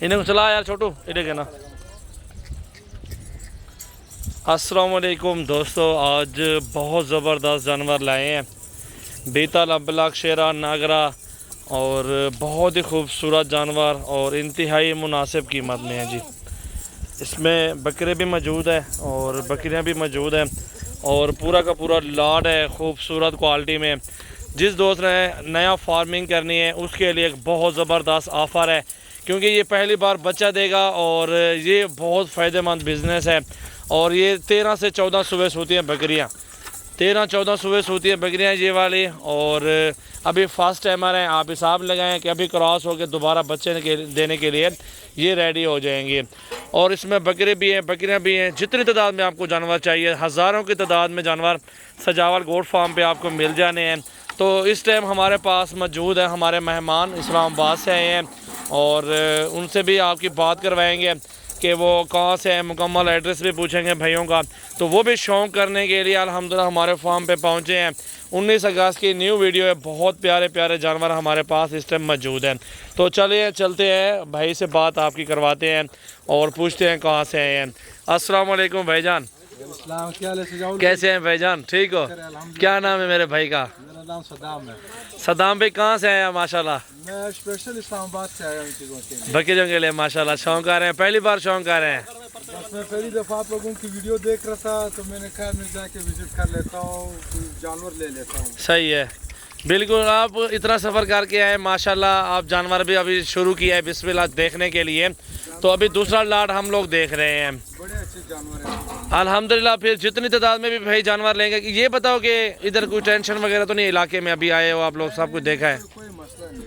इन्हें को चला यार छोटू इधर के ना। अस्सलाम वालेकुम दोस्तों, आज बहुत ज़बरदस्त जानवर लाए हैं। बीतल, अबलग, शेरा, नागरा और बहुत ही खूबसूरत जानवर और इंतहाई मुनासिब कीमत में है जी। इसमें बकरे भी मौजूद है और बकरियां भी मौजूद हैं और पूरा का पूरा लाड है खूबसूरत क्वालिटी में। जिस दोस्त ने नया फार्मिंग करनी है उसके लिए एक बहुत ज़बरदस्त ऑफ़र है, क्योंकि ये पहली बार बच्चा देगा और ये बहुत फ़ायदेमंद बिज़नेस है। और ये 13 से 14 सुबह होती हैं बकरियाँ, 13-14 सुबह होती हैं बकरियाँ ये वाली। और अभी फर्स्ट टाइमर हैं, आप हिसाब लगाएं कि अभी क्रॉस होकर दोबारा बच्चे देने के लिए ये रेडी हो जाएंगे। और इसमें बकरे भी हैं, बकरियाँ भी हैं। जितनी तादाद में आपको जानवर चाहिए, हज़ारों की तादाद में जानवर सजावल गोट फार्म पे आपको मिल जाने हैं। तो इस टाइम हमारे पास मौजूद है हमारे मेहमान इस्लामाबाद से आए हैं और उनसे भी आपकी बात करवाएंगे कि वो कहाँ से हैं, मुकम्मल एड्रेस भी पूछेंगे भाइयों का। तो वो भी शौक़ करने के लिए अल्हम्दुलिल्लाह हमारे फार्म पे पहुँचे हैं। 19 अगस्त की न्यू वीडियो है, बहुत प्यारे प्यारे जानवर हमारे पास इस टाइम मौजूद हैं। तो चलिए चलते हैं, भाई से बात आपकी करवाते हैं और पूछते हैं कहाँ से आए हैं। अस्सलाम वालेकुम भाईजान, कैसे हैं भाईजान, ठीक हो? क्या नाम है मेरे भाई का? मेरा नाम सदाम है। सदाम भाई कहाँ से आए हैं? माशाल्लाह मैं स्पेशल इस्लामाबाद से आया हूँ चीज़ों के लिए, बकरियों के लिए। माशाल्लाह शौक आ रहे हैं, पहली बार शौक आ रहे हैं? बस मैं पहली दफ़ा आप लोगों की वीडियो देख रहा था तो मैंने कहा मैं जाके विजिट कर लेता हूँ, जानवर ले लेता हूँ। सही है, बिल्कुल। आप इतना सफ़र करके आए माशाल्लाह, आप जानवर भी अभी शुरू किया है बिस्मिल्लाह देखने के लिए। तो अभी दूसरा लाट हम लोग देख रहे हैं, बड़े अच्छे जानवर हैं अल्हम्दुलिल्लाह। फिर जितनी तादाद में भी भाई जानवर लेंगे, ये बताओ कि इधर कोई टेंशन वगैरह तो नहीं? इलाके में अभी आए हो आप लोग, सब कुछ देखा है? कोई मसला नहीं,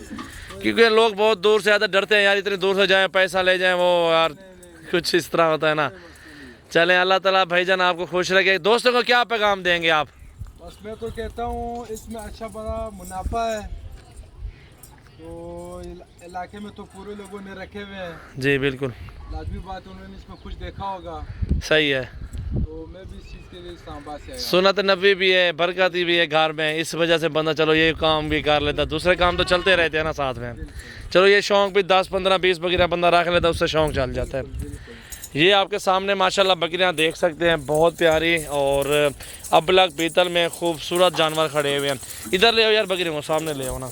क्योंकि लोग बहुत दूर से आते, डरते हैं यार इतनी दूर से जाएं पैसा ले जाएं, वो यार कुछ इस तरह होता है ना। चलें, अल्लाह ताला भाईजान आपको खुश रखे। दोस्तों को क्या पैगाम देंगे आप? बस मैं तो कहता हूँ इसमें अच्छा बड़ा मुनाफा है। तो इलाके में तो पूरे लोगों ने रखे हुए हैं जी बिल्कुल, लाजमी बात, उन्होंने इसमें कुछ देखा होगा। सही है। तो मैं भी इस चीज़ के लिए इस्लामाबाद से आया। सुन्नत नबी भी है, बरकती भी है घर में, इस वजह से बंदा चलो ये काम भी कर लेता, दूसरे काम तो चलते रहते हैं ना साथ में। चलो ये शौक़ भी 10, 15, 20 बकरियाँ बंदा रख लेता, उससे शौक़ चल जाता है। ये आपके सामने माशाल्लाह बकरियाँ देख सकते हैं, बहुत प्यारी और अबलग पीतल में खूबसूरत जानवर खड़े हुए हैं। इधर ले आओ यार बकरियों को, सामने ले आओ ना।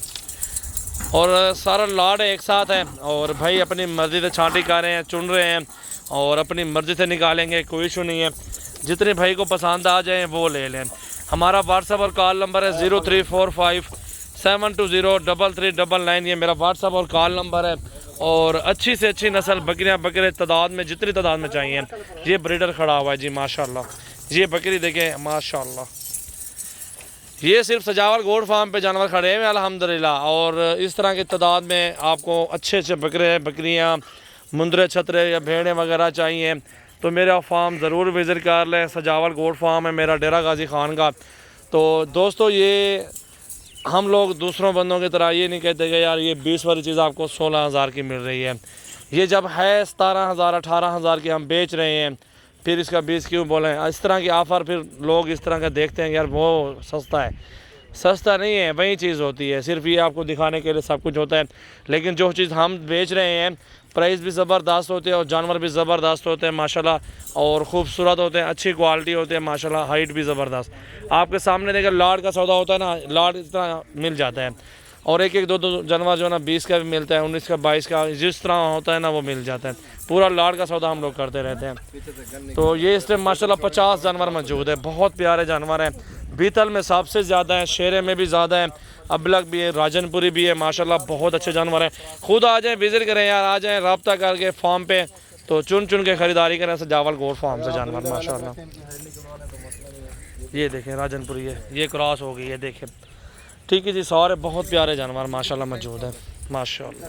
और सारा लाड एक साथ है और भाई अपनी मर्ज़ी से छांटी कर रहे हैं, चुन रहे हैं और अपनी मर्ज़ी से निकालेंगे, कोई इशू नहीं है। जितने भाई को पसंद आ जाए वो ले लें। हमारा व्हाट्सअप और कॉल नंबर है 0345720399। ये मेरा व्हाट्सअप और कॉल नंबर है। और अच्छी से अच्छी नस्ल बकरियां, बकरे तादाद में जितनी तादाद में चाहिए। ये ब्रीडर खड़ा हुआ है जी माशाल्लाह, ये बकरी देखें माशाल्लाह। ये सिर्फ सजावल गोट फार्म पे जानवर खड़े हैं अल्हम्दुलिल्लाह। और इस तरह की तादाद में आपको अच्छे अच्छे बकरे, बकरियाँ, मुंदरे, छतरे या भेड़ें वगैरह चाहिए तो मेरा फार्म ज़रूर विज़िट कर लें। सजावल गोट फार्म है मेरा, डेरा गाजी खान का। तो दोस्तों ये हम लोग दूसरों बंदों की तरह ये नहीं कहते कि यार ये 20 वाली चीज़ आपको 16,000 की मिल रही है। ये जब है 17,000, 18,000 की हम बेच रहे हैं, फिर इसका 20 क्यों बोलें? इस तरह की ऑफ़र फिर लोग इस तरह का देखते हैं यार वो सस्ता है। सस्ता नहीं है, वही चीज़ होती है, सिर्फ ये आपको दिखाने के लिए सब कुछ होता है। लेकिन जो चीज़ हम बेच रहे हैं प्राइस भी ज़बरदस्त होते हैं और जानवर भी ज़बरदस्त होते हैं माशाल्लाह, और ख़ूबसूरत होते हैं, अच्छी क्वालिटी होते हैं माशाल्लाह, हाइट भी ज़बरदस्त। आपके सामने देखिए लाड का सौदा होता है ना, लाड इस तरह मिल जाता है और एक एक दो दो जानवर जो है ना 20 का भी मिलता है, 19 का, 22 का, जिस तरह होता है ना वो मिल जाता है। पूरा लाड का सौदा हम लोग करते रहते हैं। तो ये इस टाइम माशाल्लाह 50 जानवर मौजूद है, बहुत प्यारे जानवर हैं। बीतल में सबसे ज़्यादा है, शेरे में भी ज़्यादा है, अबलग भी है, राजनपुरी भी है माशाल्लाह, बहुत अच्छे जानवर हैं। खुद आ जाएँ, विज़िट करें यार, आ जाएँ रब्ता करके फार्म पे, तो चुन चुन के ख़रीदारी करें सजावल गोट फार्म से जानवर माशाल्लाह। ये देखें राजनपुरी है, ये क्रॉस हो गई है, देखें। ठीक है जी, सारे बहुत प्यारे जानवर माशाल्लाह मौजूद हैं माशाल्लाह।